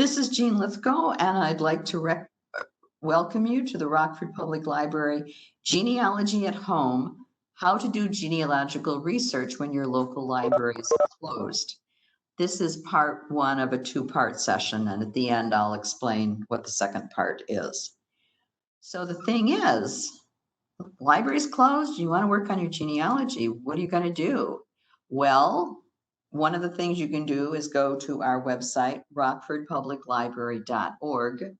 This is Jean Lithgow, and I'd like to welcome you to the Rockford Public Library Genealogy at Home, How to Do Genealogical Research When Your Local Library is Closed. This is part one of a two-part session, and at the end I'll explain what the second part is. So the thing is, library's closed, you want to work on your genealogy, what are you going to do? Well, one of the things you can do is go to our website, rockfordpubliclibrary.org. And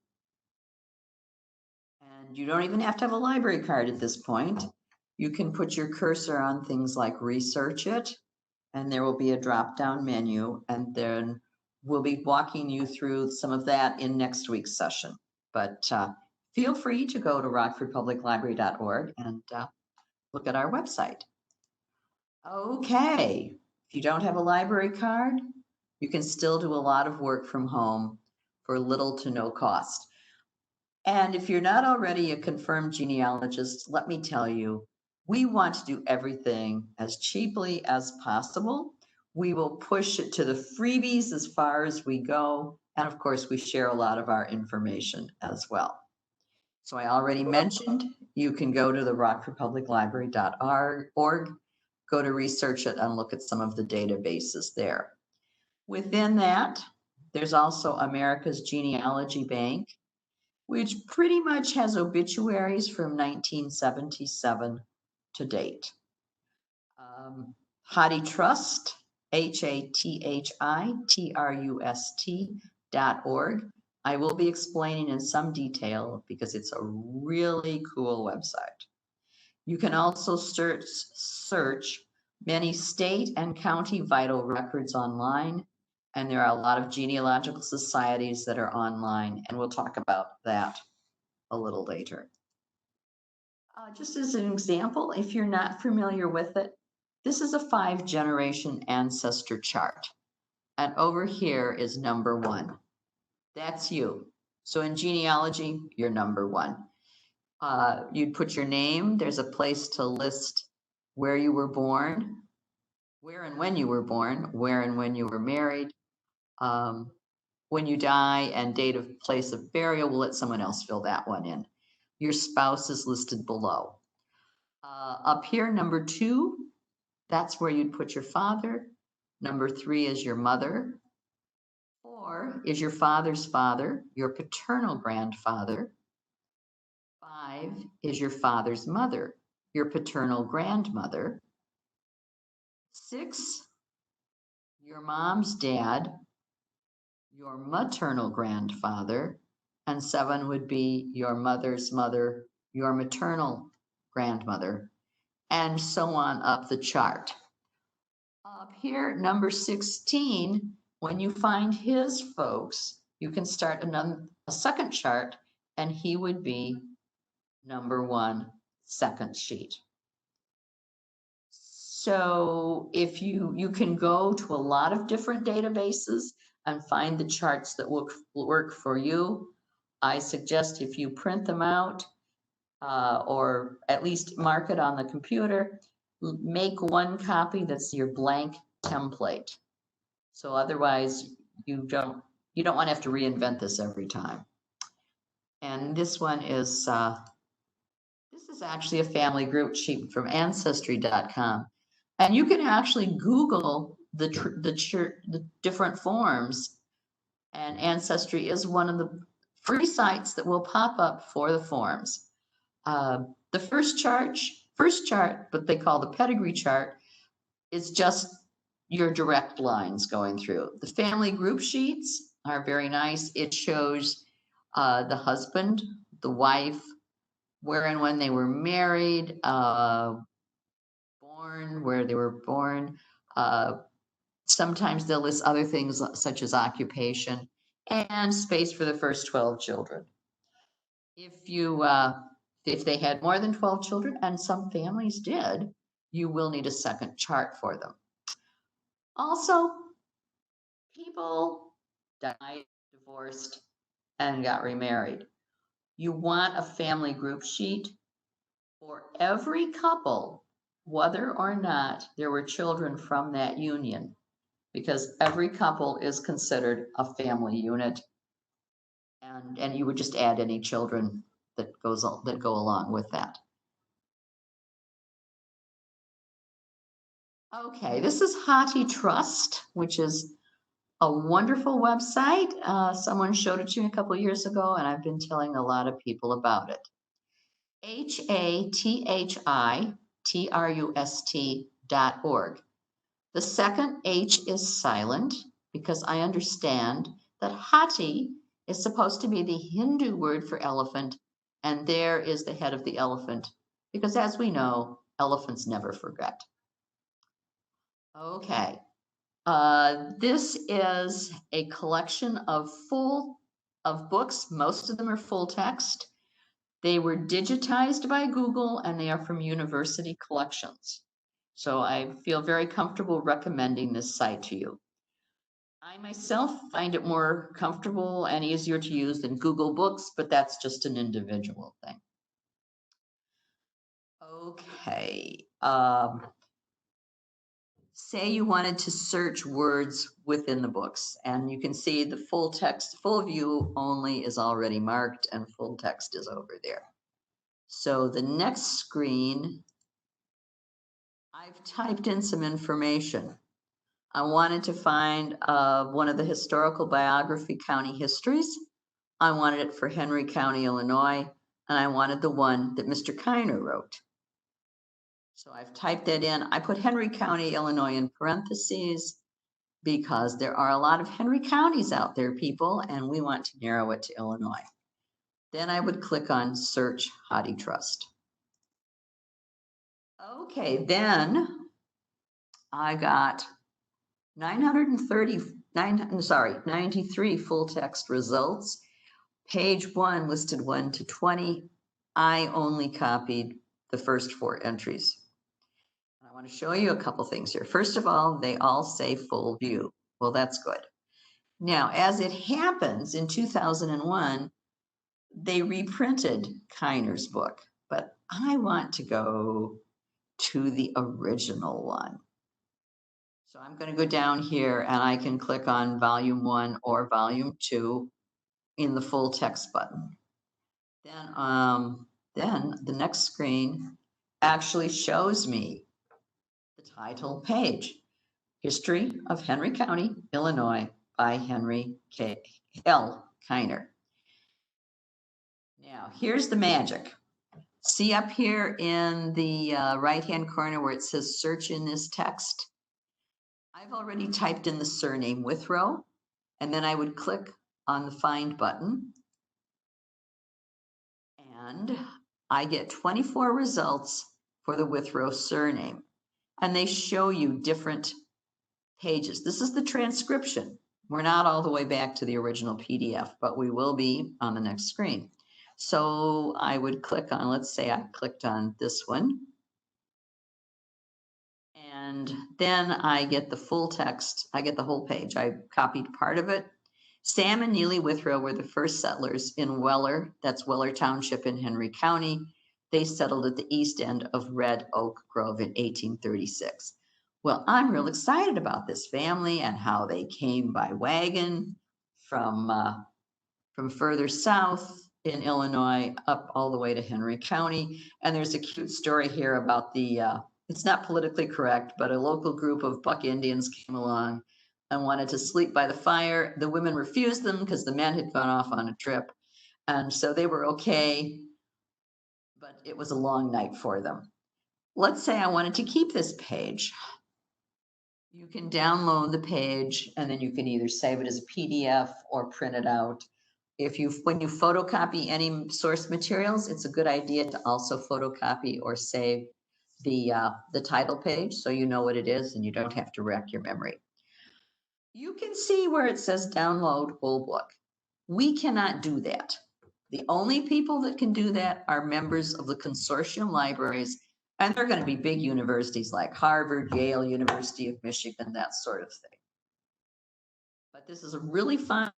you don't even have to have a library card at this point. You can put your cursor on things like Research It, and there will be a drop-down menu, and then we'll be walking you through some of that in next week's session. But feel free to go to rockfordpubliclibrary.org and look at our website. Okay. If you don't have a library card, you can still do a lot of work from home for little to no cost. And if you're not already a confirmed genealogist, let me tell you, we want to do everything as cheaply as possible. We will push it to the freebies as far as we go. And of course, we share a lot of our information as well. So I already mentioned, you can go to the rockfordpubliclibrary.org, go to Research It and look at some of the databases there. Within that, there's also America's Genealogy Bank, which pretty much has obituaries from 1977 to date. Hottie Trust, HATHITRUST.org. I will be explaining in some detail because it's a really cool website. You can also search many state and county vital records online, and there are a lot of genealogical societies that are online, and we'll talk about that a little later. Just as an example, if you're not familiar with it, this is a 5-generation ancestor chart, and over here is number 1. That's you. So in genealogy, you're number 1. You'd put your name. There's a place to list where you were born, where and when you were born, where and when you were married, when you die, and date of place of burial. We'll let someone else fill that one in. Your spouse is listed below. Up here, number 2, that's where you'd put your father. Number 3 is your mother. 4 is your father's father, your paternal grandfather. 5 is your father's mother, your paternal grandmother. 6, your mom's dad, your maternal grandfather. And 7 would be your mother's mother, your maternal grandmother, and so on up the chart. Up here, number 16, when you find his folks, you can start a second chart, and he would be number 1, second sheet. So if you can go to a lot of different databases and find the charts that will work for you. I suggest if you print them out or at least mark it on the computer, make one copy that's your blank template. So otherwise you don't want to have to reinvent this every time. And this one is this is actually a family group sheet from Ancestry.com. And you can actually Google the different forms, and Ancestry is one of the free sites that will pop up for the forms. The first chart, what they call the pedigree chart, is just your direct lines going through. The family group sheets are very nice. It shows the husband, the wife, where and when they were married, born, where they were born. Sometimes they'll list other things such as occupation and space for the first 12 children. If they had more than 12 children, and some families did, you will need a second chart for them. Also, people died, divorced, and got remarried. You want a family group sheet for every couple, whether or not there were children from that union, because every couple is considered a family unit, And you would just add any children that go along with that. Okay, this is Hottie Trust, which is a wonderful website. Someone showed it to me a couple of years ago, and I've been telling a lot of people about it. HATHITRUST.org. The second H is silent because I understand that Hati is supposed to be the Hindu word for elephant, and there is the head of the elephant, because as we know, elephants never forget. Okay, this is a collection of books. Most of them are full text. They were digitized by Google, and they are from university collections. So I feel very comfortable recommending this site to you. I myself find it more comfortable and easier to use than Google Books, but that's just an individual thing. Okay. Say you wanted to search words within the books, and you can see the full text, full view only is already marked, and full text is over there. So the next screen, I've typed in some information. I wanted to find one of the historical biography county histories. I wanted it for Henry County, Illinois, and I wanted the one that Mr. Kiner wrote. So I've typed that in. I put Henry County, Illinois in parentheses because there are a lot of Henry counties out there, people, and we want to narrow it to Illinois. Then I would click on Search Hottie Trust. Okay, then I got 93 full text results. Page 1 listed 1 to 20. I only copied the first 4 entries. I want to show you a couple things here. First of all, they all say full view. Well, that's good. Now, as it happens, in 2001, they reprinted Kiner's book, but I want to go to the original one. So I'm going to go down here and I can click on volume 1 or volume 2 in the full text button. Then the next screen actually shows me the title page, History of Henry County, Illinois by Henry L. Kiner. Now, here's the magic. See up here in the right-hand corner where it says search in this text? I've already typed in the surname Withrow, and then I would click on the find button, and I get 24 results for the Withrow surname, and they show you different pages. This is the transcription. We're not all the way back to the original PDF, but we will be on the next screen. So I would click on, let's say I clicked on this one, and then I get the full text. I get the whole page. I copied part of it. Sam and Neely Withrow were the first settlers in Weller, that's Weller Township in Henry County. They settled at the east end of Red Oak Grove in 1836. Well, I'm real excited about this family and how they came by wagon from further south in Illinois up all the way to Henry County. And there's a cute story here about it's not politically correct, but a local group of Buck Indians came along and wanted to sleep by the fire. The women refused them because the men had gone off on a trip. And so they were okay, but it was a long night for them. Let's say I wanted to keep this page. You can download the page and then you can either save it as a PDF or print it out. When you photocopy any source materials, it's a good idea to also photocopy or save the title page so you know what it is and you don't have to rack your memory. You can see where it says download whole book. We cannot do that. The only people that can do that are members of the consortium libraries, and they're going to be big universities like Harvard, Yale, University of Michigan, that sort of thing. But this is a really fun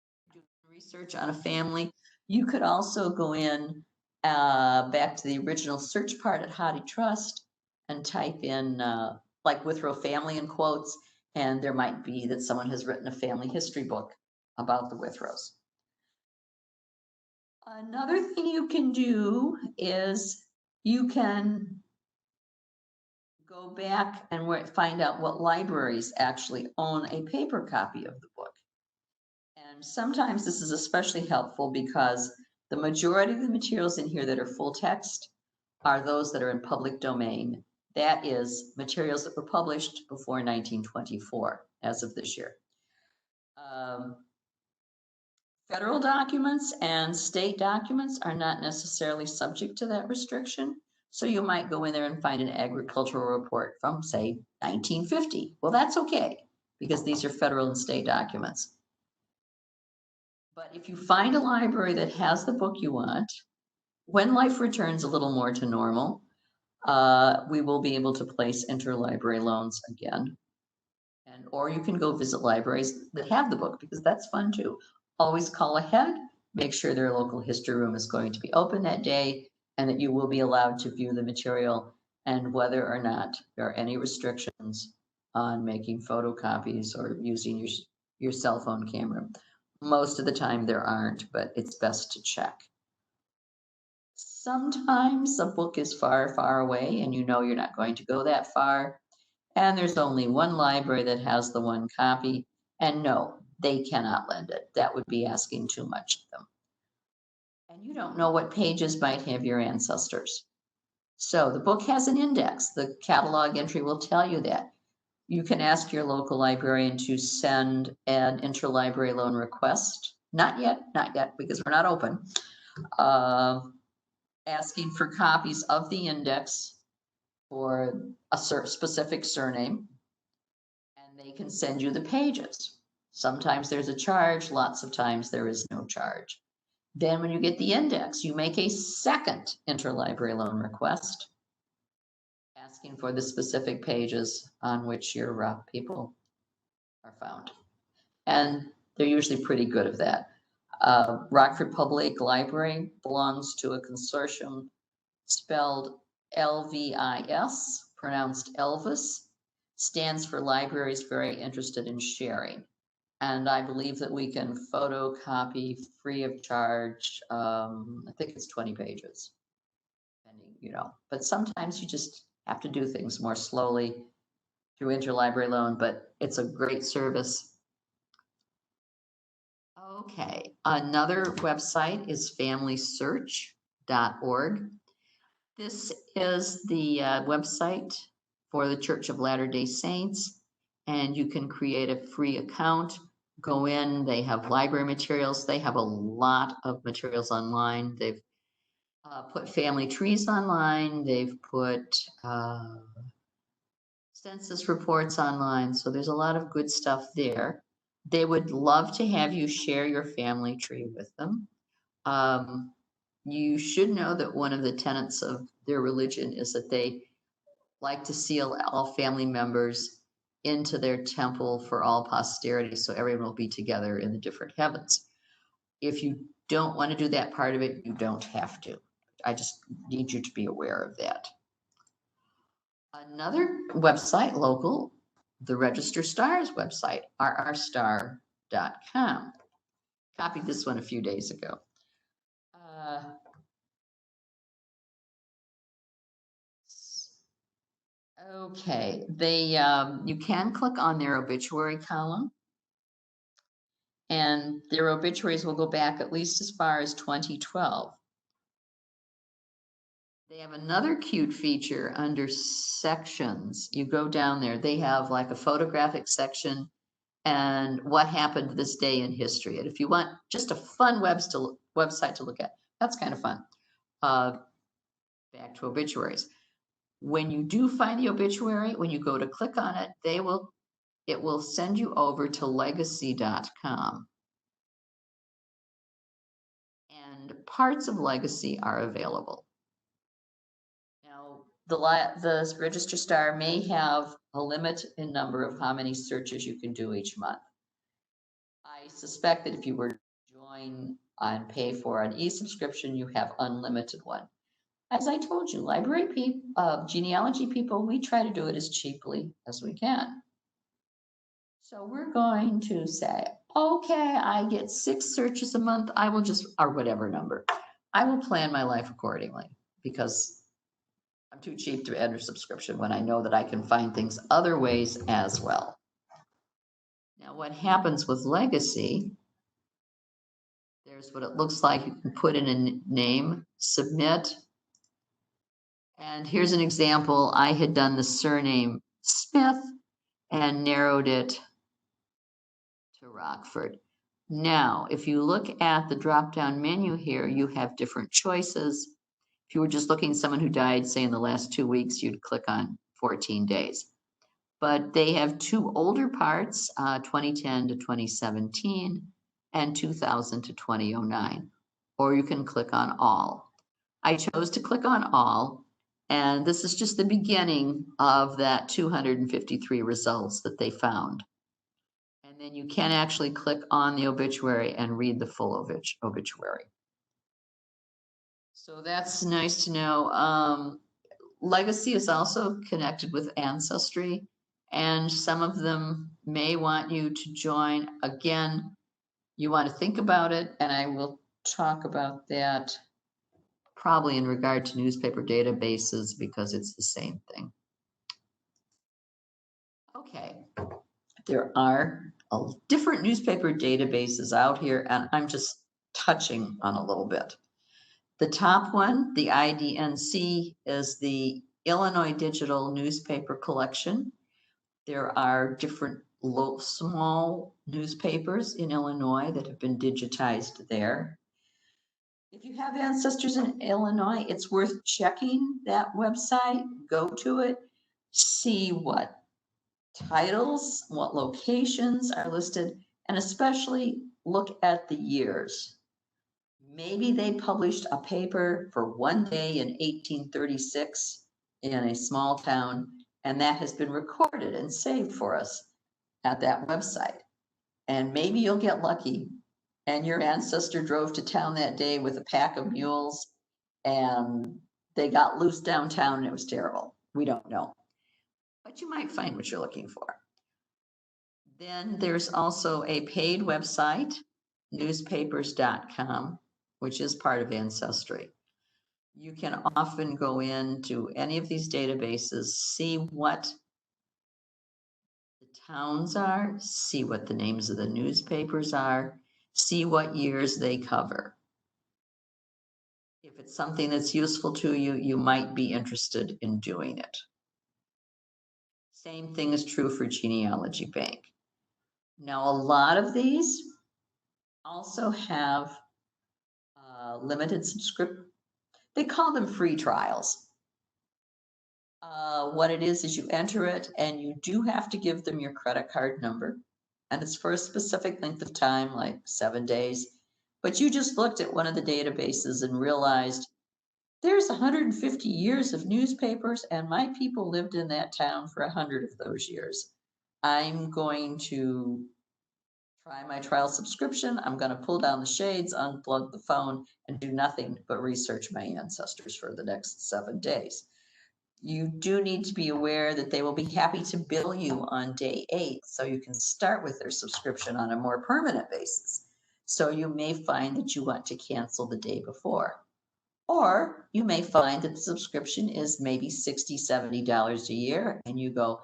research on a family. You could also go in back to the original search part at Hottie Trust and type in like Withrow family in quotes, and there might be that someone has written a family history book about the Withrows. Another thing you can do is you can go back and find out what libraries actually own a paper copy of the book. And sometimes this is especially helpful because the majority of the materials in here that are full text are those that are in public domain. That is, materials that were published before 1924, as of this year. Federal documents and state documents are not necessarily subject to that restriction. So you might go in there and find an agricultural report from, say, 1950. Well, that's okay, because these are federal and state documents. But if you find a library that has the book you want, when life returns a little more to normal, we will be able to place interlibrary loans again. Or you can go visit libraries that have the book, because that's fun too. Always call ahead, make sure their local history room is going to be open that day, and that you will be allowed to view the material, and whether or not there are any restrictions on making photocopies or using your cell phone camera. Most of the time there aren't, but it's best to check. Sometimes a book is far, far away and you know you're not going to go that far, and there's only one library that has the one copy, and no, they cannot lend it. That would be asking too much of them. And you don't know what pages might have your ancestors. So the book has an index. The catalog entry will tell you that. You can ask your local librarian to send an interlibrary loan request. Not yet, because we're not open. Asking for copies of the index for a specific surname, and they can send you the pages. Sometimes there's a charge, lots of times there is no charge. Then when you get the index, you make a second interlibrary loan request, asking for the specific pages on which your people are found. And they're usually pretty good at that. Rockford Public Library belongs to a consortium spelled LVIS, pronounced Elvis, stands for Libraries Very Interested in Sharing. And I believe that we can photocopy free of charge. I think it's 20 pages, depending, but sometimes you just have to do things more slowly through interlibrary loan, but it's a great service. Okay, another website is FamilySearch.org. This is the website for the Church of Latter-day Saints, and you can create a free account. Go in, they have library materials. They have a lot of materials online. They've put family trees online. They've put census reports online. So there's a lot of good stuff there. They would love to have you share your family tree with them. You should know that one of the tenets of their religion is that they like to seal all family members into their temple for all posterity, so everyone will be together in the different heavens. If you don't want to do that part of it, you don't have to. I just need you to be aware of that. Another website, local, the RegisterStars website, rrstar.com. Copied this one a few days ago. Okay, you can click on their obituary column, and their obituaries will go back at least as far as 2012. They have another cute feature under sections. You go down there, they have like a photographic section and what happened this day in history. And if you want just a fun website to look at, that's kind of fun. Back to obituaries. When you do find the obituary, when you go to click on it, it will send you over to legacy.com. And parts of Legacy are available. Now, the RegisterStar may have a limit in number of how many searches you can do each month. I suspect that if you were to join and pay for an e-subscription, you have unlimited one. As I told you, library people, genealogy people, we try to do it as cheaply as we can. So we're going to say Okay, I get 6 searches a month. I will just, or whatever number. I will plan my life accordingly because I'm too cheap to enter subscription when I know that I can find things other ways as well. Now, what happens with legacy, there's what it looks like. You can put in a name, submit. And here's an example. I had done the surname Smith and narrowed it to Rockford. Now, if you look at the drop-down menu here, you have different choices. If you were just looking at someone who died, say in the last 2 weeks, you'd click on 14 days. But they have 2 older parts, 2010 to 2017 and 2000 to 2009. Or you can click on all. I chose to click on all, and this is just the beginning of that 253 results that they found. And then you can actually click on the obituary and read the full obituary. So that's nice to know. Legacy is also connected with Ancestry, and some of them may want you to join. Again, you want to think about it, and I will talk about that probably in regard to newspaper databases because it's the same thing. Okay, there are different newspaper databases out here, and I'm just touching on a little bit. The top one, the IDNC, is the Illinois Digital Newspaper Collection. There are different small newspapers in Illinois that have been digitized there. If you have ancestors in Illinois, it's worth checking that website. Go to it, see what titles, what locations are listed, and especially look at the years. Maybe they published a paper for one day in 1836 in a small town, and that has been recorded and saved for us at that website. And maybe you'll get lucky and your ancestor drove to town that day with a pack of mules and they got loose downtown and it was terrible. We don't know. But you might find what you're looking for. Then there's also a paid website, newspapers.com, which is part of Ancestry. You can often go into any of these databases, see what the towns are, see what the names of the newspapers are, see what years they cover. If it's something that's useful to you, you might be interested in doing it. Same thing is true for Genealogy Bank. Now, a lot of these also have limited subscription. They call them free trials. What it is you enter it and you do have to give them your credit card number. And it's for a specific length of time, like 7 days. But you just looked at one of the databases and realized there's 150 years of newspapers and my people lived in that town for 100 of those years. I'm going to try my trial subscription. I'm going to pull down the shades, unplug the phone, and do nothing but research my ancestors for the next 7 days. You do need to be aware that they will be happy to bill you on day 8, so you can start with their subscription on a more permanent basis. So you may find that you want to cancel the day before. Or you may find that the subscription is maybe $60, $70 a year, and you go,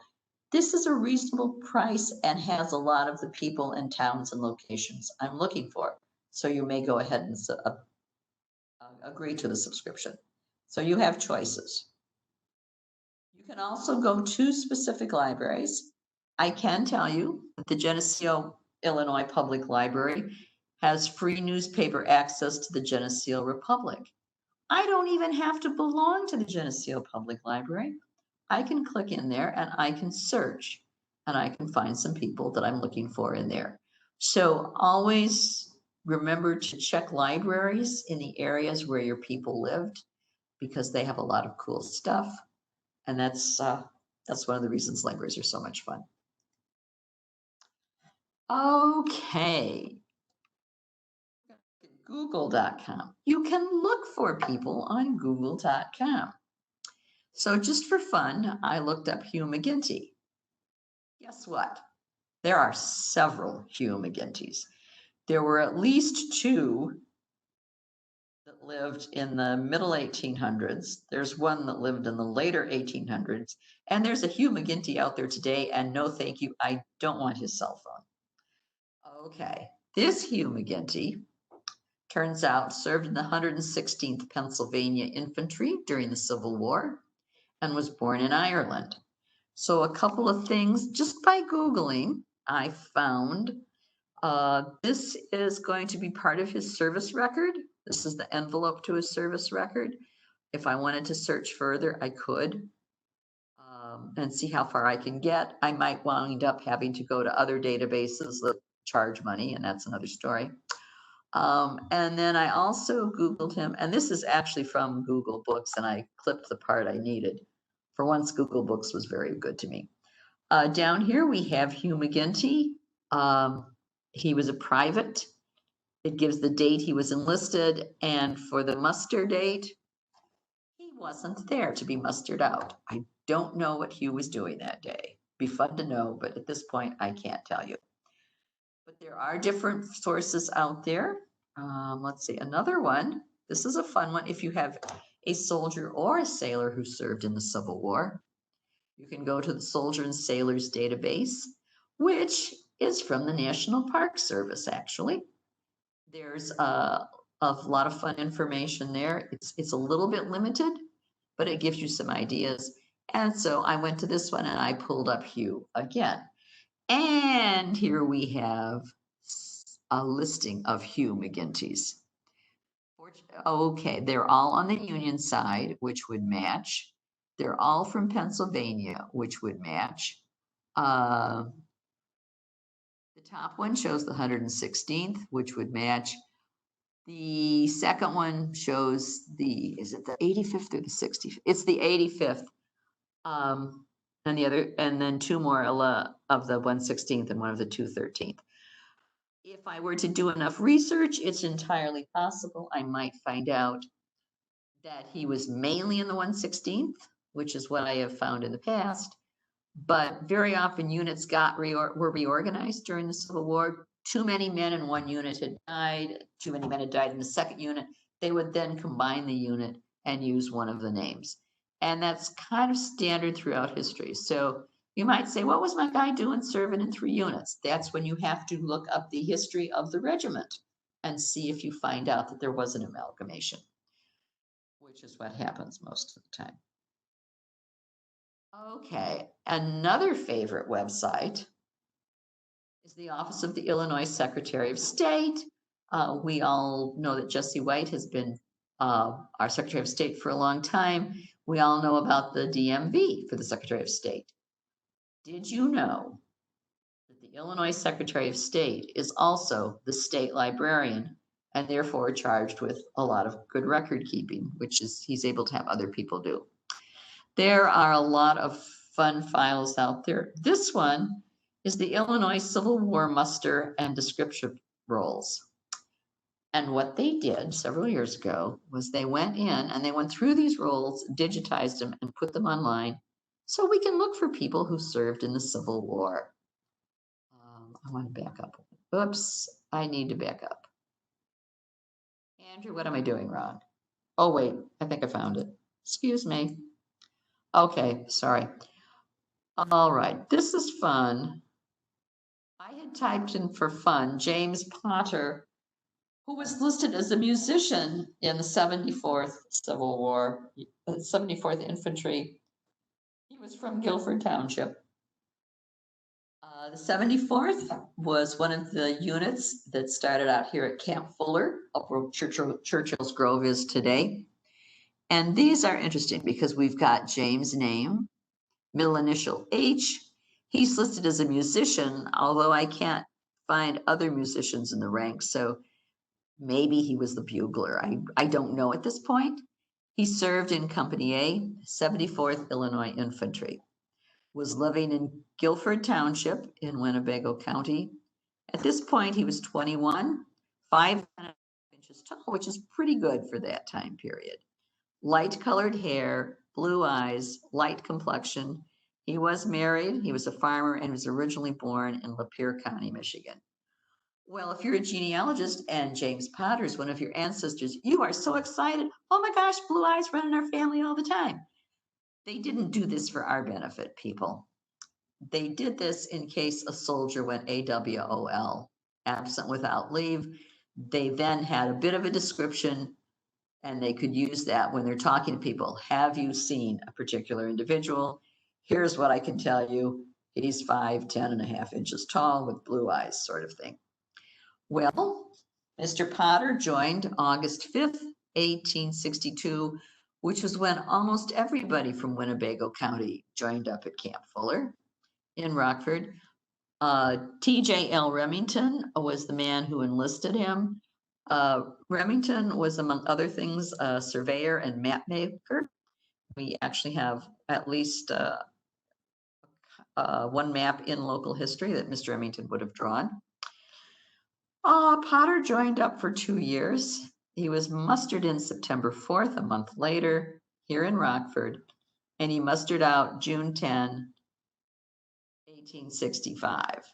this is a reasonable price and has a lot of the people and towns and locations I'm looking for. So you may go ahead and agree to the subscription. So you have choices. You can also go to specific libraries. I can tell you that the Geneseo, Illinois Public Library has free newspaper access to the Geneseo Republic. I don't even have to belong to the Geneseo Public Library. I can click in there and I can search and I can find some people that I'm looking for in there. So always remember to check libraries in the areas where your people lived because they have a lot of cool stuff. And that's one of the reasons libraries are so much fun. Okay. Google.com. You can look for people on Google.com. So just for fun, I looked up Hugh McGinty. Guess what? There are several Hugh McGinty's. There were at least two that lived in the middle 1800s. There's one that lived in the later 1800s. And there's a Hugh McGinty out there today, and no thank you, I don't want his cell phone. Okay, this Hugh McGinty, turns out, served in the 116th Pennsylvania Infantry during the Civil War and was born in Ireland. So a couple of things, just by Googling, I found this is going to be part of his service record. This is the envelope to his service record. If I wanted to search further, I could and see how far I can get. I might wind up having to go to other databases that charge money, and that's another story. And then I also Googled him, and this is actually from Google Books, and I clipped the part I needed. For once, Google Books was very good to me. Down here we have Hugh McGinty. He was a private. It gives the date he was enlisted, and for the muster date, he wasn't there to be mustered out. I don't know what Hugh was doing that day. Be fun to know, but at this point, I can't tell you. But there are different sources out there. Let's see, another one. This is a fun one. If you have a soldier or a sailor who served in the Civil War, you can go to the Soldier and Sailors database, which is from the National Park Service, actually. There's a lot of fun information there. It's a little bit limited, but it gives you some ideas. And so I went to this one and I pulled up Hugh again. And here we have a listing of Hugh McGinty's. Okay, they're all on the Union side, which would match. They're all from Pennsylvania, which would match. The top one shows the 116th, which would match. The second one shows is it the 85th or the 65th? It's the 85th. And the other, and then two more of the 116th and one of the 213th. If I were to do enough research, it's entirely possible I might find out that he was mainly in the 116th, which is what I have found in the past. But very often units were reorganized during the Civil War. Too many men in one unit had died. Too many men had died in the second unit. They would then combine the unit and use one of the names. And that's kind of standard throughout history. So you might say, what was my guy doing serving in 3 units? That's when you have to look up the history of the regiment and see if you find out that there was an amalgamation, which is what happens most of the time. Okay, another favorite website is the Office of the Illinois Secretary of State. We all know that Jesse White has been our Secretary of State for a long time. We all know about the DMV for the Secretary of State. Did you know that the Illinois Secretary of State is also the state librarian and therefore charged with a lot of good record keeping, which is he's able to have other people do? There are a lot of fun files out there. This one is the Illinois Civil War muster and description rolls. And what they did several years ago was they went in and they went through these rolls, digitized them, and put them online so we can look for people who served in the Civil War. I want to back up. Oops, I need to back up. Andrew, what am I doing wrong? Oh, wait, I think I found it. Excuse me. Okay, sorry. All right, this is fun. I had typed in for fun James Potter, who was listed as a musician in the 74th Civil War, 74th Infantry. He was from Guilford Township. The 74th was one of the units that started out here at Camp Fuller, up where Churchill's Grove is today. And these are interesting because we've got James' name, middle initial H. He's listed as a musician, although I can't find other musicians in the ranks. So maybe he was the bugler. I don't know at this point. He served in Company A, 74th Illinois Infantry, was living in Guilford Township in Winnebago County. At this point, he was 21, 5 inches tall, which is pretty good for that time period. Light colored hair, blue eyes, light complexion. He was married, he was a farmer, and was originally born in Lapeer County, Michigan. Well, if you're a genealogist and James Potter is one of your ancestors, you are so excited. Oh my gosh, blue eyes run in our family all the time. They didn't do this for our benefit, people. They did this in case a soldier went AWOL, absent without leave. They then had a bit of a description, and they could use that when they're talking to people. Have you seen a particular individual? Here's what I can tell you. He's 5'10.5" inches tall with blue eyes, sort of thing. Well, Mr. Potter joined August 5th, 1862, which was when almost everybody from Winnebago County joined up at Camp Fuller in Rockford. T.J.L. Remington was the man who enlisted him. Remington was, among other things, a surveyor and map maker. We actually have at least one map in local history that Mr. Remington would have drawn. Potter joined up for 2 years. He was mustered in September 4th, a month later, here in Rockford, and he mustered out June 10, 1865.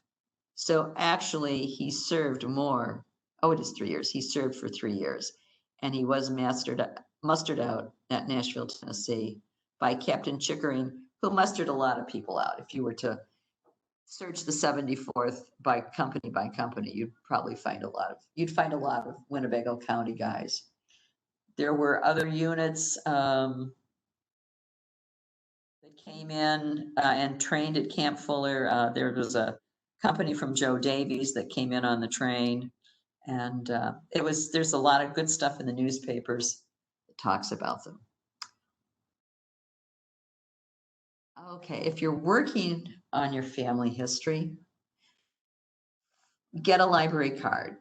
So actually, he served more. Oh, it is 3 years. He served for 3 years, and he was mustered out at Nashville, Tennessee, by Captain Chickering, who mustered a lot of people out. If you were to search the 74th by company, you'd probably find a lot of Winnebago County guys. There were other units that came in and trained at Camp Fuller. There was a company from Joe Davies that came in on the train, and there's a lot of good stuff in the newspapers that talks about them. Okay, if you're working on your family history, get a library card.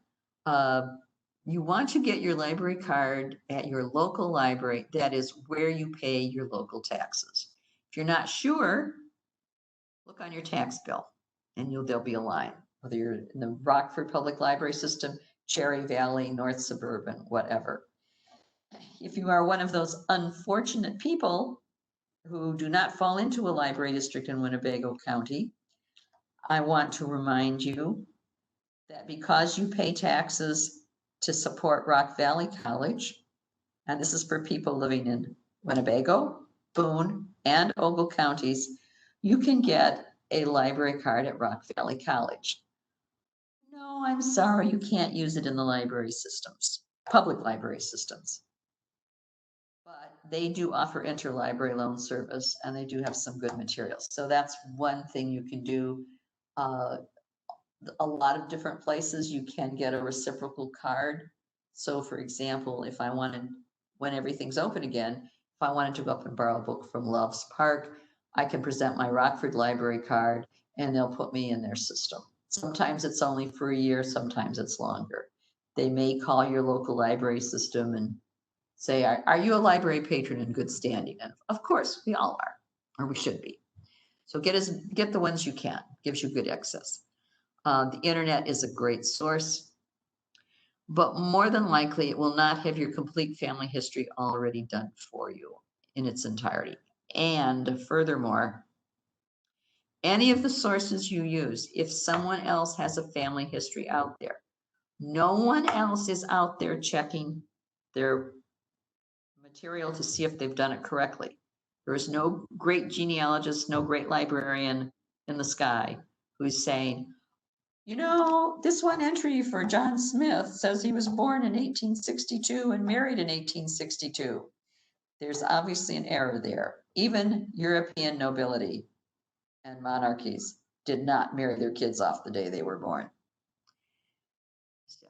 You want to get your library card at your local library. That is where you pay your local taxes. If you're not sure, look on your tax bill, and there'll be a line, whether you're in the Rockford Public Library System, Cherry Valley, North Suburban, whatever. If you are one of those unfortunate people who do not fall into a library district in Winnebago County, I want to remind you that because you pay taxes to support Rock Valley College, and this is for people living in Winnebago, Boone, and Ogle counties, you can get a library card at Rock Valley College. No, I'm sorry, you can't use it in the library systems, public library systems. But they do offer interlibrary loan service, and they do have some good materials. So that's one thing you can do. A lot of different places you can get a reciprocal card. So for example, if I wanted, when everything's open again, if I wanted to go up and borrow a book from Love's Park, I can present my Rockford library card and they'll put me in their system. Sometimes it's only for a year, sometimes it's longer. They may call your local library system and say, are you a library patron in good standing? And of course, we all are, or we should be. So get the ones you can, gives you good access. The internet is a great source, but more than likely it will not have your complete family history already done for you in its entirety. And furthermore, any of the sources you use, if someone else has a family history out there, no one else is out there checking their material to see if they've done it correctly. There is no great genealogist, no great librarian in the sky who's saying, you know, this one entry for John Smith says he was born in 1862 and married in 1862. There's obviously an error there. Even European nobility and monarchies did not marry their kids off the day they were born. So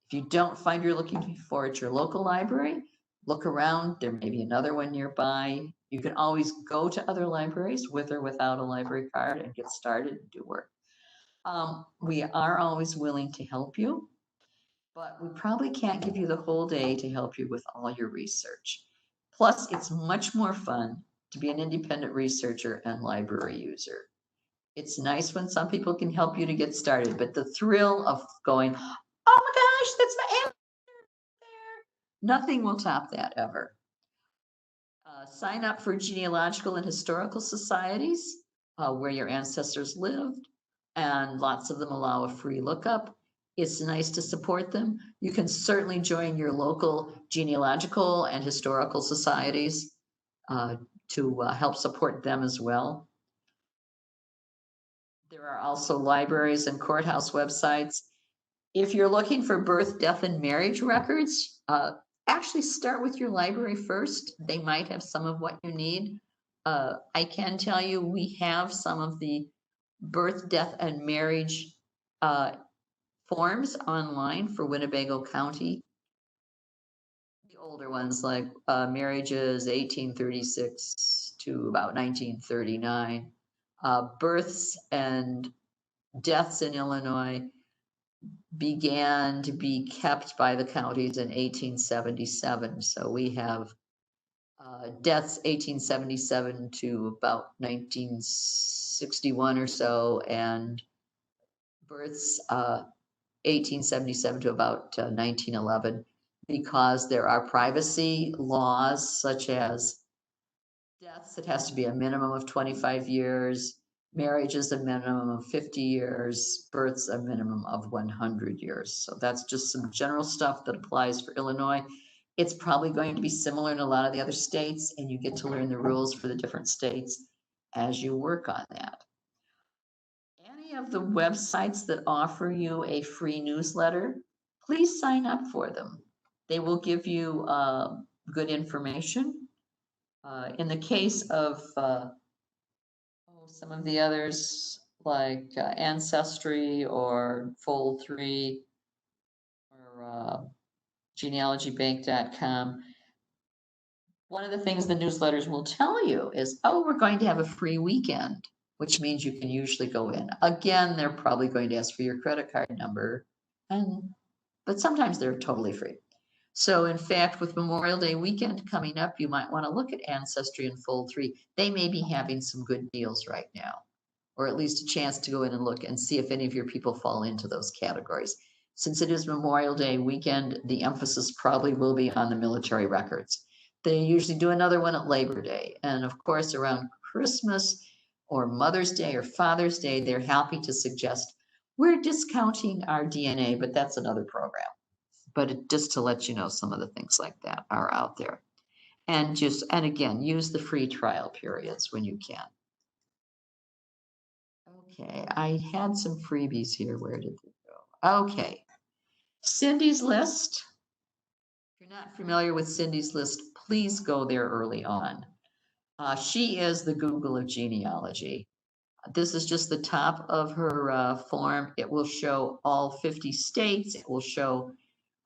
if you don't find you're looking for at your local library, look around. There may be another one nearby. You can always go to other libraries with or without a library card and get started and do work. We are always willing to help you, but we probably can't give you the whole day to help you with all your research. Plus, it's much more fun to be an independent researcher and library user. It's nice when some people can help you to get started, but the thrill of going, oh my gosh, that's my answer there. Nothing will top that ever. Sign up for genealogical and historical societies. where your ancestors lived, and lots of them allow a free lookup. It's nice to support them. You can certainly join your local genealogical and historical societies to help support them as well. There are also libraries and courthouse websites. If you're looking for birth, death, and marriage records, actually start with your library first. They might have some of what you need. I can tell you we have some of the birth, death, and marriage forms online for Winnebago County. The older ones, like marriages 1836 to about 1939, births and deaths in Illinois began to be kept by the counties in 1877. So we have deaths 1877 to about 1961 or so, and births 1877 to about 1911, because there are privacy laws such as deaths, it has to be a minimum of 25 years, marriage is a minimum of 50 years, births a minimum of 100 years. So that's just some general stuff that applies for Illinois. It's probably going to be similar in a lot of the other states, and you get to learn the rules for the different states as you work on that. Any of the websites that offer you a free newsletter, please sign up for them. They will give you good information. In the case of some of the others, like Ancestry or Fold3 or genealogybank.com, one of the things the newsletters will tell you is, oh, we're going to have a free weekend, which means you can usually go in. Again, they're probably going to ask for your credit card number, but sometimes they're totally free. So in fact, with Memorial Day weekend coming up, you might want to look at Ancestry and Fold3. They may be having some good deals right now, or at least a chance to go in and look and see if any of your people fall into those categories. Since it is Memorial Day weekend, the emphasis probably will be on the military records. They usually do another one at Labor Day. And of course, around Christmas or Mother's Day or Father's Day, they're happy to suggest we're discounting our DNA, but that's another program. But just to let you know, some of the things like that are out there. And again, use the free trial periods when you can. Okay, I had some freebies here. Where did they go? Okay, Cindy's List. If you're not familiar with Cindy's List, please go there early on. She is the Google of genealogy. This is just the top of her form. It will show all 50 states. It will show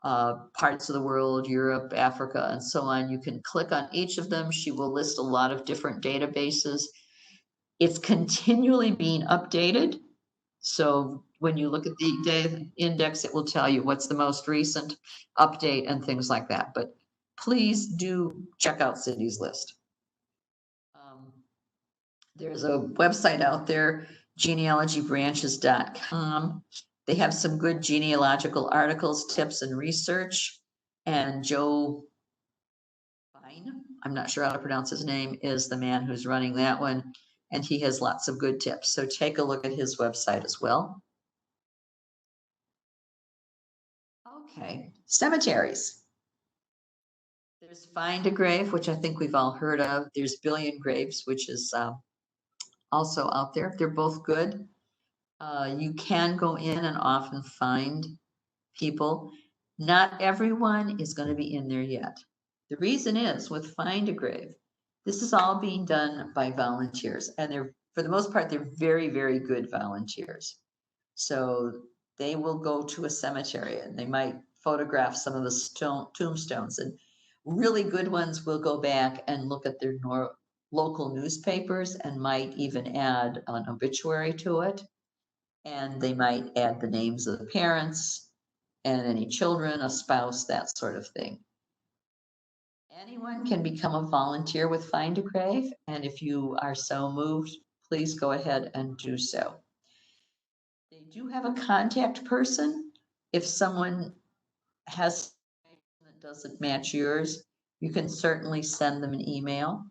parts of the world, Europe, Africa, and so on. You can click on each of them. She will list a lot of different databases. It's continually being updated. So when you look at the data index, it will tell you what's the most recent update and things like that. But please do check out Cindy's List. There's a website out there, genealogybranches.com. They have some good genealogical articles, tips, and research. And Joe Fine, I'm not sure how to pronounce his name, is the man who's running that one. And he has lots of good tips. So take a look at his website as well. Okay, cemeteries. There's FindAGrave, which I think we've all heard of. There's Billion Graves, which is also out there. They're both good. You can go in and often find people. Not everyone is going to be in there yet. The reason is with FindAGrave, this is all being done by volunteers, and they're, for the most part, they're very, very good volunteers. So they will go to a cemetery and they might photograph some of the tombstones, and really good ones will go back and look at their local newspapers and might even add an obituary to it. And they might add the names of the parents and any children, a spouse, that sort of thing. Anyone can become a volunteer with FindAGrave, and if you are so moved, please go ahead and do so. They do have a contact person. If someone has that doesn't match yours, you can certainly send them an email.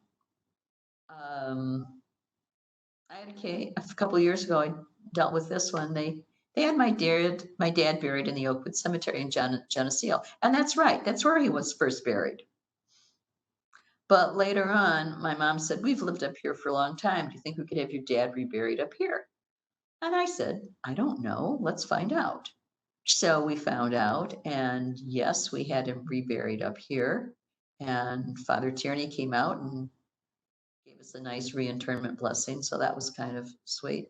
I I had a couple of years ago, I dealt with this one. They had my dad buried in the Oakwood Cemetery in Geneseo. And that's right, that's where he was first buried. But later on, my mom said, we've lived up here for a long time. Do you think we could have your dad reburied up here? And I said, I don't know. Let's find out. So we found out, and yes, we had him reburied up here. And Father Tierney came out and gave us a nice reinterment blessing. So that was kind of sweet.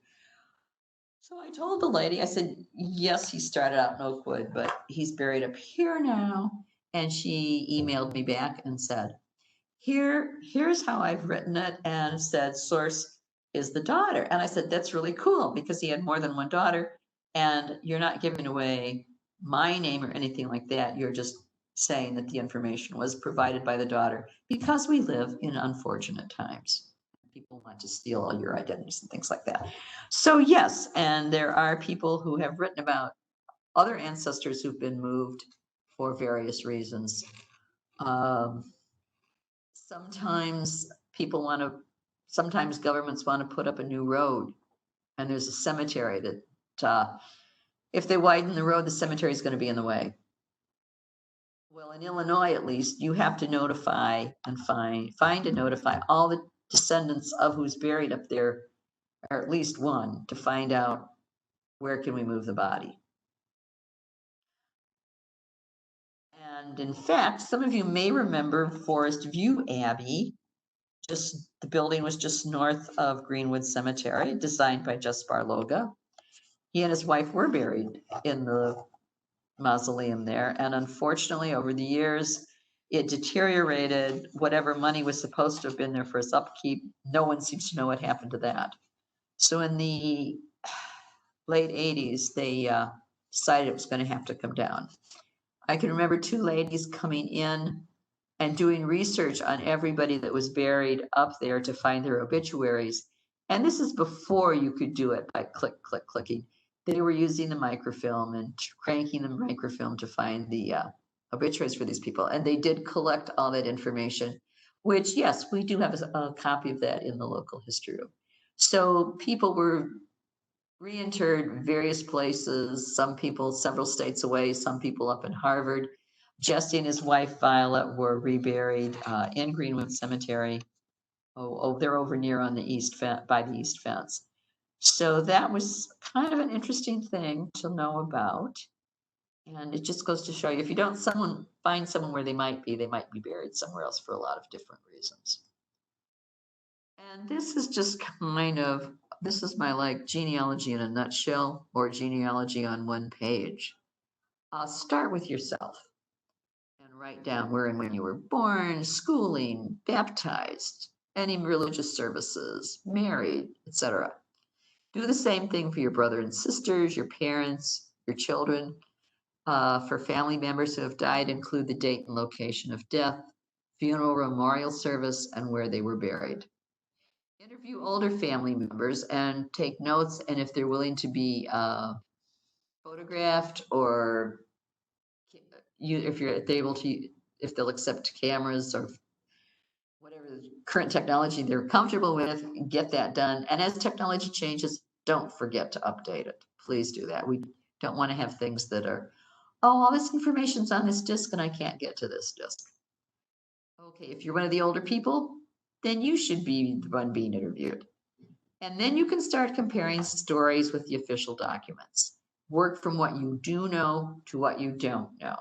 So I told the lady, I said, yes, he started out in Oakwood, but he's buried up here now. And she emailed me back and said, here's how I've written it, and said source is the daughter. And I said, that's really cool because he had more than one daughter, and you're not giving away my name or anything like that. You're just saying that the information was provided by the daughter because we live in unfortunate times. People want to steal all your identities and things like that. So yes, and there are people who have written about other ancestors who've been moved for various reasons. Sometimes sometimes governments want to put up a new road, and there's a cemetery that if they widen the road, the cemetery is going to be in the way. Well, in Illinois, at least, you have to notify and find and notify all the descendants of who's buried up there, or at least one, to find out where can we move the body. And in fact, some of you may remember Forest View Abbey. The building was just north of Greenwood Cemetery, designed by Just Barloga. He and his wife were buried in the mausoleum there. And unfortunately, over the years, it deteriorated. Whatever money was supposed to have been there for its upkeep, no one seems to know what happened to that. So in the late 80s, they decided it was going to have to come down. I can remember two ladies coming in and doing research on everybody that was buried up there to find their obituaries. And this is before you could do it by clicking. They were using the microfilm and cranking the microfilm to find the obituaries for these people. And they did collect all that information, which, yes, we do have a copy of that in the local history room. So people were reinterred various places, some people several states away, some people up in Harvard. Jesse and his wife Violet were reburied in Greenwood Cemetery. They're over near on the east by the east fence. So that was kind of an interesting thing to know about. And it just goes to show you, if you don't find someone where they might be buried somewhere else for a lot of different reasons. And this is just this is my genealogy in a nutshell, or genealogy on one page. Start with yourself and write down where and when you were born, schooling, baptized, any religious services, married, etc. Do the same thing for your brother and sisters, your parents, your children. For family members who have died, include the date and location of death, funeral, memorial service, and where they were buried. Interview older family members and take notes, and if they're willing to be photographed, or if they'll accept cameras or whatever current technology they're comfortable with, get that done. And as technology changes, don't forget to update it. Please do that. We don't want to have things that are, all this information's on this disk and I can't get to this disk. Okay, if you're one of the older people, then you should be the one being interviewed. And then you can start comparing stories with the official documents. Work from what you do know to what you don't know.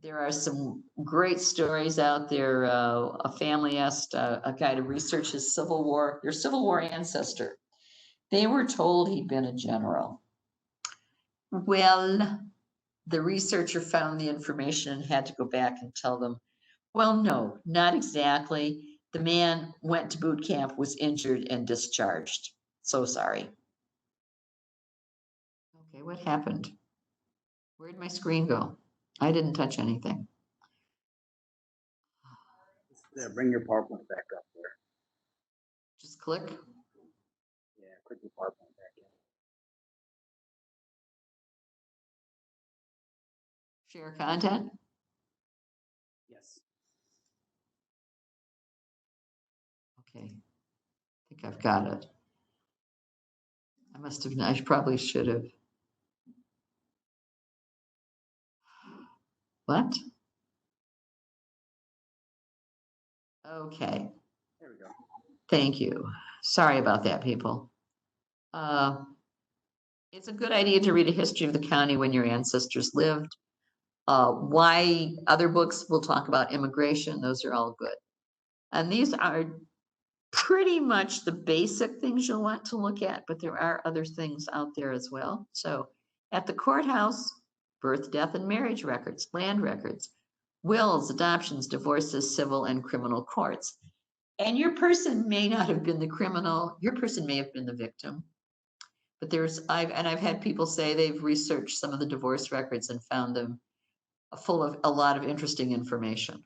There are some great stories out there. A family asked a guy to research their Civil War ancestor. They were told he'd been a general. Well, the researcher found the information and had to go back and tell them, well, no, not exactly. The man went to boot camp, was injured, and discharged. So sorry. Okay, what happened? Where'd my screen go? I didn't touch anything. Yeah, bring your PowerPoint back up there. Just click. Yeah, click your PowerPoint back in. Share content. Yes. Okay, I think I've got it. I must have, I probably should have. What? Okay, There we go. thank you. Sorry about that, people. It's a good idea to read a history of the county when your ancestors lived. Why other books will talk about immigration, those are all good. And these are pretty much the basic things you'll want to look at, but there are other things out there as well. So at the courthouse, birth, death, and marriage records, land records, wills, adoptions, divorces, civil and criminal courts. And your person may not have been the criminal, your person may have been the victim. But I've had people say they've researched some of the divorce records and found them full of a lot of interesting information.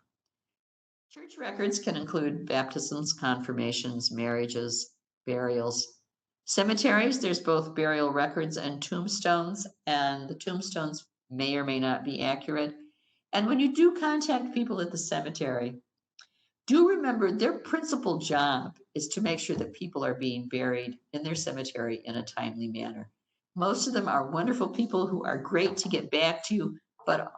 Church records can include baptisms, confirmations, marriages, burials. Cemeteries, there's both burial records and tombstones, and the tombstones may or may not be accurate. And when you do contact people at the cemetery, do remember their principal job is to make sure that people are being buried in their cemetery in a timely manner. Most of them are wonderful people who are great to get back to you, but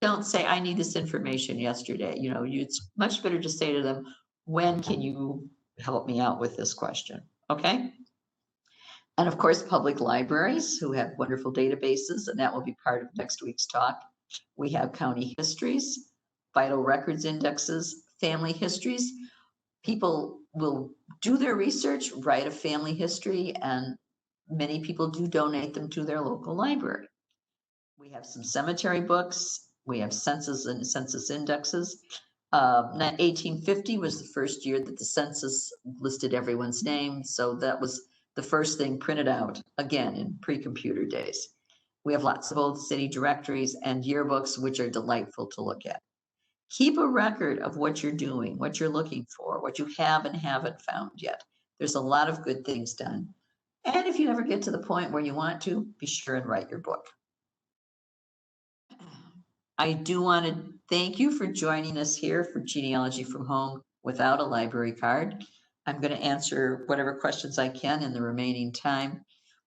don't say, I need this information yesterday. You know, it's much better to say to them, when can you help me out with this question? Okay. And of course, public libraries who have wonderful databases, and that will be part of next week's talk. We have county histories, vital records indexes, family histories. People will do their research, write a family history, and many people do donate them to their local library. We have some cemetery books. We have census and census indexes. 1850 was the first year that the census listed everyone's name. So that was the first thing printed out, again, in pre-computer days. We have lots of old city directories and yearbooks, which are delightful to look at. Keep a record of what you're doing, what you're looking for, what you have and haven't found yet. There's a lot of good things done. And if you ever get to the point where you want to, be sure and write your book. I do want to thank you for joining us here for Genealogy from Home without a library card. I'm going to answer whatever questions I can in the remaining time.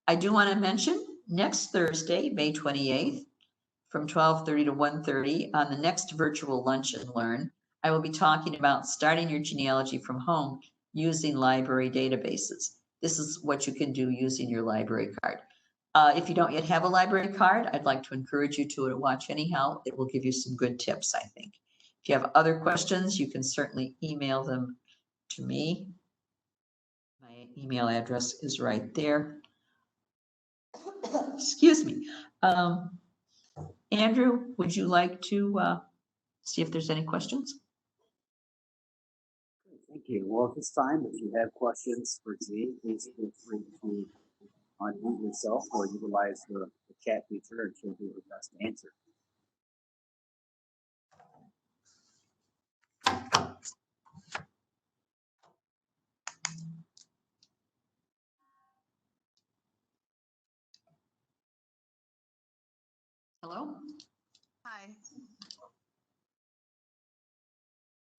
I do want to mention next Thursday, May 28th, from 12:30 to 1:30 on the next virtual Lunch and Learn, I will be talking about starting your genealogy from home using library databases. This is what you can do using your library card. If you don't yet have a library card, I'd like to encourage you to watch anyhow. It will give you some good tips, I think. If you have other questions, you can certainly email them to me. My email address is right there. Excuse me. Andrew, would you like to see if there's any questions? Thank you. Well, at this time, if you have questions for Z, please feel free to unmute yourself or utilize the chat feature and she'll do her best to answer. Hello? Hi.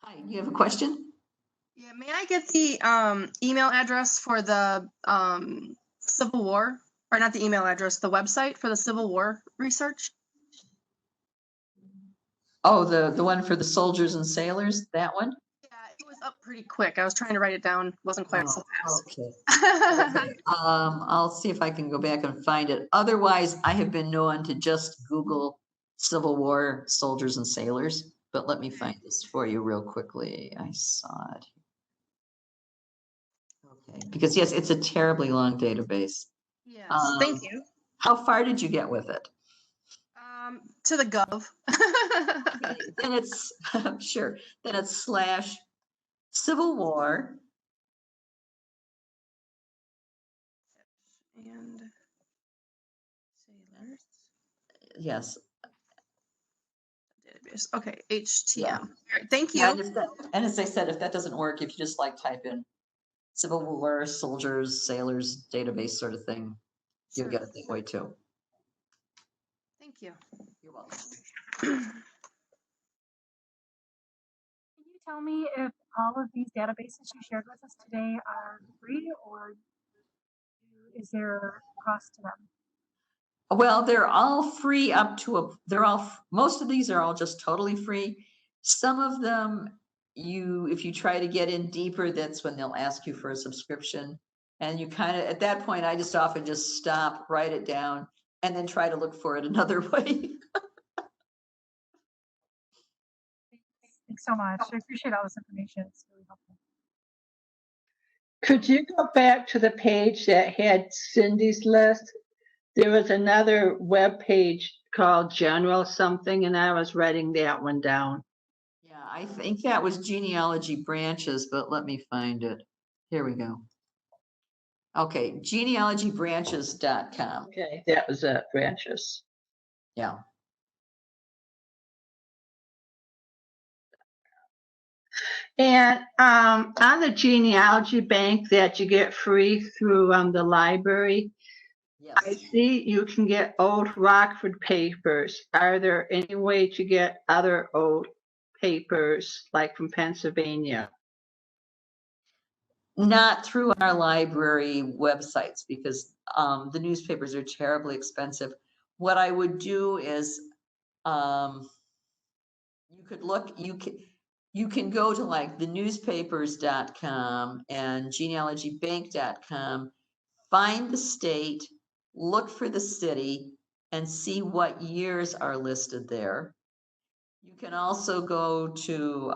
Hi, you have a question? Yeah, may I get the email address for the Civil War, or not the email address, the website for the Civil War research? Oh, the one for the soldiers and sailors, that one? Yeah, it was up pretty quick. I was trying to write it down, wasn't quite so fast. Okay. Okay. I'll see if I can go back and find it. Otherwise, I have been known to just Google Civil War soldiers and sailors, but let me find this for you real quickly. I saw it. Okay, because yes, it's a terribly long database. Yes, thank you. How far did you get with it? To the gov. Then it's, sure, then it's / Civil War. And sailors. Yes. Database. Okay, HTM. Yeah. All right, thank you. Yeah, and as I said, if that doesn't work, if you just like type in Civil War, soldiers, sailors, database sort of thing, you'll get it that way too. Thank you. You're welcome. Can you tell me if all of these databases you shared with us today are free or do is there cost to them? Well, they're all free up to most of these are all just totally free. Some of them, if you try to get in deeper, that's when they'll ask you for a subscription. And you kind of, at that point, I just often just stop, write it down, and then try to look for it another way. Thanks so much. I appreciate all this information. It's really helpful. Could you go back to the page that had Cindy's list? There was another web page called General something, and I was writing that one down. Yeah, I think that was genealogy branches, but let me find it. Here we go. Okay, genealogybranches.com. Okay, that was it, branches. Yeah. And on the Genealogy Bank that you get free through the library, Yes. I see you can get old Rockford papers. Are there any way to get other old papers, like from Pennsylvania? Not through our library websites, because the newspapers are terribly expensive. What I would do is you can go to like the newspapers.com and genealogybank.com, find the state, look for the city, and see what years are listed there. You can also go to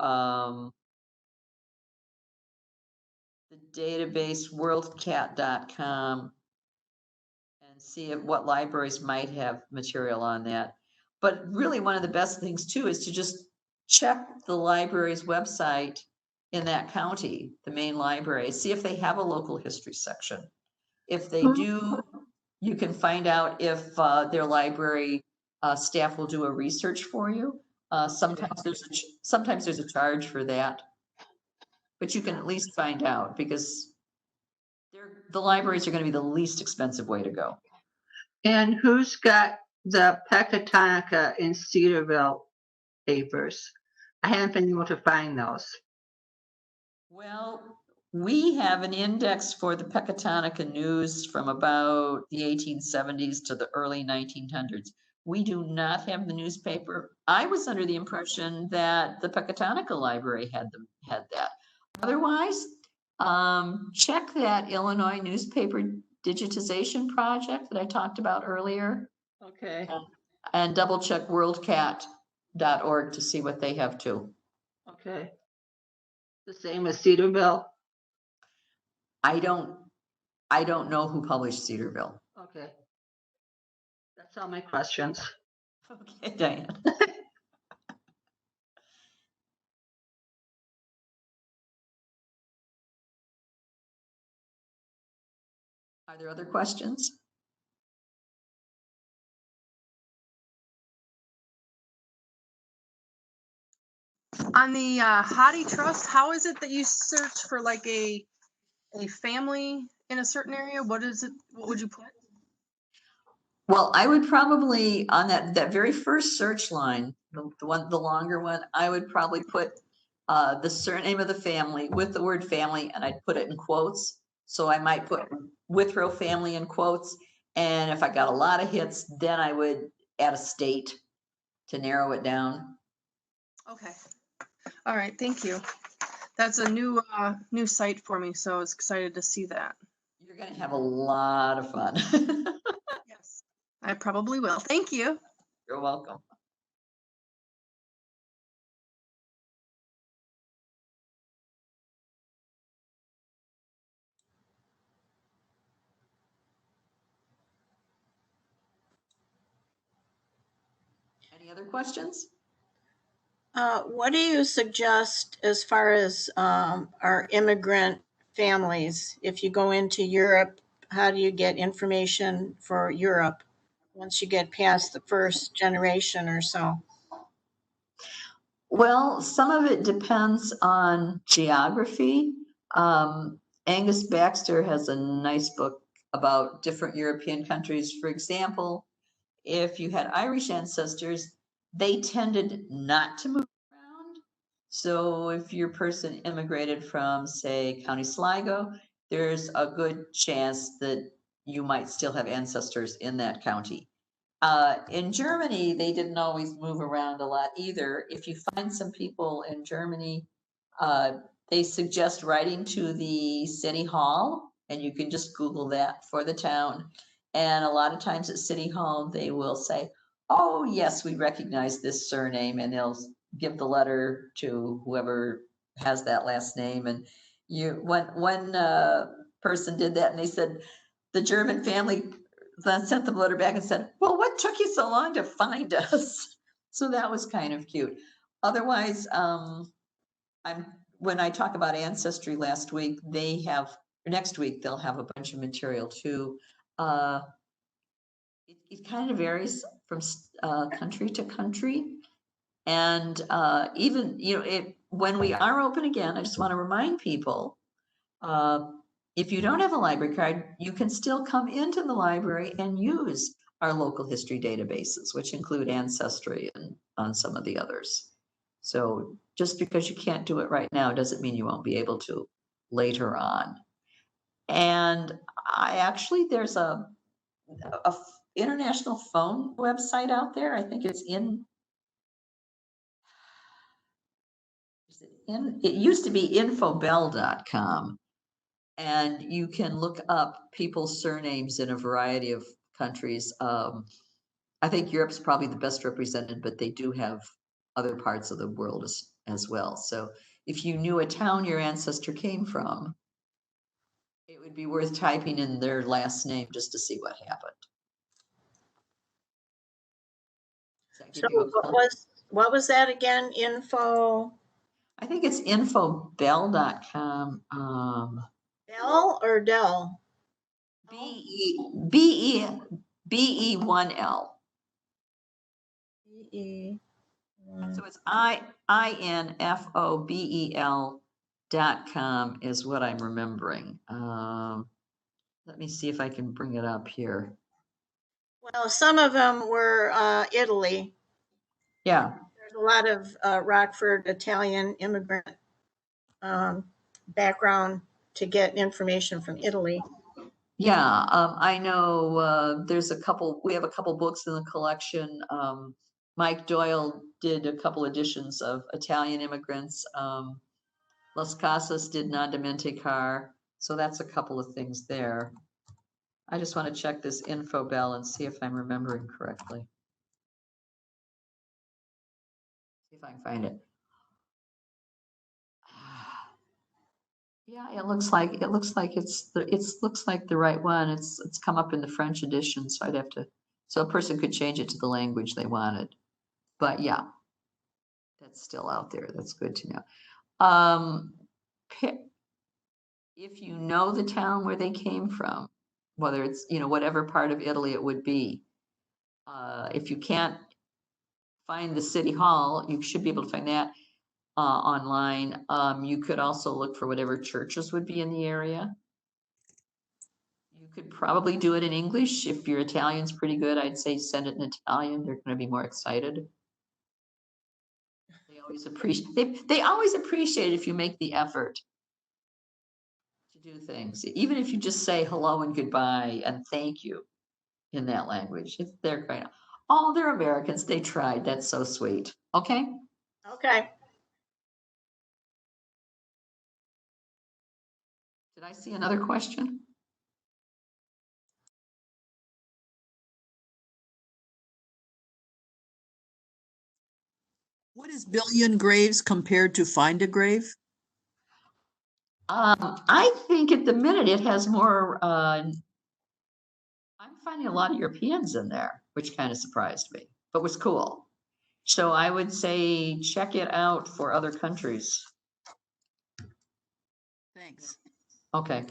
the database worldcat.com and see what libraries might have material on that. But really, one of the best things too is to just check the library's website in that county, the main library, see if they have a local history section. If they do, you can find out if their library staff will do a research for you. Sometimes there's a charge for that, but you can at least find out, because the libraries are going to be the least expensive way to go. And who's got the Pecatonica in Cedarville papers? I haven't been able to find those. Well, we have an index for the Pecatonica news from about the 1870s to the early 1900s. We do not have the newspaper. I was under the impression that the Pecatonica library had that. Otherwise, check that Illinois newspaper digitization project that I talked about earlier. Okay. And double check worldcat.org to see what they have too. Okay. The same as Cedarville? I don't know who published Cedarville. Okay. That's all my questions. Okay, Diane. Are there other questions? On the Hottie Trust, how is it that you search for like a family in a certain area? What is it? What would you put? Well, I would probably, on that very first search line, the longer one, I would probably put the surname of the family with the word family, and I'd put it in quotes. So I might put Withrow family in quotes. And if I got a lot of hits, then I would add a state to narrow it down. Okay. All right. Thank you. That's a new site for me, so I was excited to see that. You're going to have a lot of fun. Yes, I probably will. Thank you. You're welcome. Any other questions? What do you suggest as far as our immigrant families? If you go into Europe, how do you get information for Europe once you get past the first generation or so? Well, some of it depends on geography. Angus Baxter has a nice book about different European countries. For example, if you had Irish ancestors, they tended not to move around. So if your person immigrated from, say, County Sligo, there's a good chance that you might still have ancestors in that county. In Germany, they didn't always move around a lot either. If you find some people in Germany, they suggest writing to the city hall, and you can just Google that for the town. And a lot of times at city hall, they will say, oh, yes, we recognize this surname, and they'll give the letter to whoever has that last name. And one person did that, and they said, the German family then sent the letter back and said, well, what took you so long to find us? So that was kind of cute. Otherwise, when I talk about Ancestry next week, they'll have a bunch of material too. It kind of varies from country to country. And even, when we are open again, I just want to remind people, if you don't have a library card, you can still come into the library and use our local history databases, which include Ancestry and on some of the others. So just because you can't do it right now doesn't mean you won't be able to later on. And there's a international phone website out there. I think it's it used to be infobell.com. And you can look up people's surnames in a variety of countries. I think Europe's probably the best represented, but they do have other parts of the world as well. So if you knew a town your ancestor came from, it would be worth typing in their last name just to see what happened. So what was that again? Info? I think it's infobell.com. Dell or Dell? BE1L. So it's infobel.com is what I'm remembering. Let me see if I can bring it up here. Well, some of them were Italy. Yeah. There's a lot of Rockford Italian immigrant background to get information from Italy. Yeah, I know we have a couple books in the collection. Mike Doyle did a couple editions of Italian immigrants. Las Casas did Nondamente Car. So that's a couple of things there. I just want to check this Infobell and see if I'm remembering correctly. See if I can find it. Yeah, it looks like it's the right one. It's come up in the French edition, so so a person could change it to the language they wanted. But yeah, that's still out there. That's good to know. If you know the town where they came from, whether it's, whatever part of Italy it would be, if you can't find the city hall, you should be able to find that online. You could also look for whatever churches would be in the area. You could probably do it in English. If your Italian's pretty good, I'd say send it in Italian. They're going to be more excited. They always appreciate if you make the effort to do things, even if you just say hello and goodbye and thank you in that language. They're great. Oh, they're Americans. They tried. That's so sweet. Okay. Okay. Did I see another question? What is Billion Graves compared to FindAGrave? I think at the minute it has more. I'm finding a lot of Europeans in there, which kind of surprised me, but was cool. So I would say check it out for other countries. Thanks. Okay.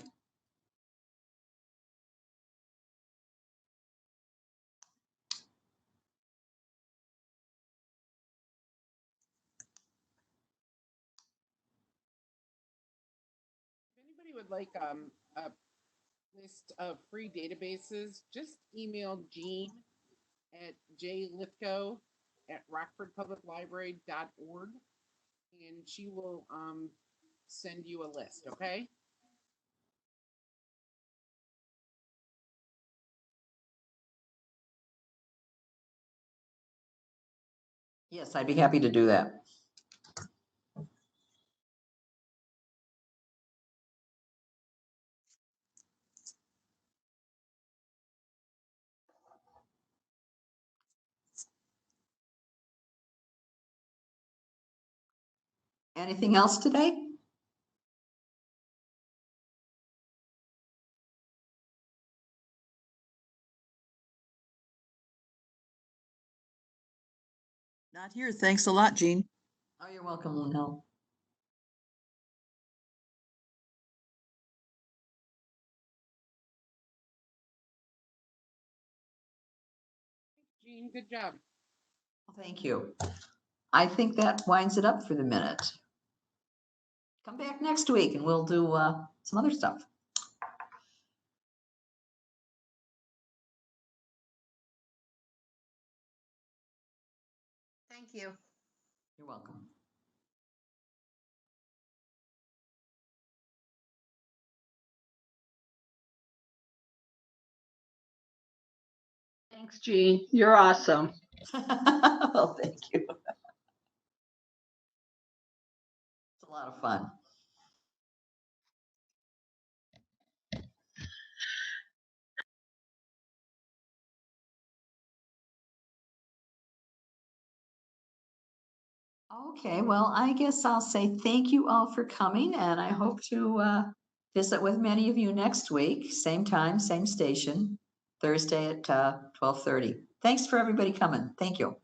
If anybody would like a list of free databases, just email Jean at jlithgow@rockfordpubliclibrary.org and she will send you a list, okay? Yes, I'd be happy to do that. Anything else today? Not here. Thanks a lot, Jean. Oh, you're welcome, Lunel. Jean, good job. Thank you. I think that winds it up for the minute. Come back next week and we'll do some other stuff. Thank you. You're welcome. Thanks, Jean. You're awesome. Well, thank you. It's a lot of fun. Okay, well, I guess I'll say thank you all for coming, and I hope to visit with many of you next week, same time, same station, Thursday at 12:30. Thanks for everybody coming. Thank you.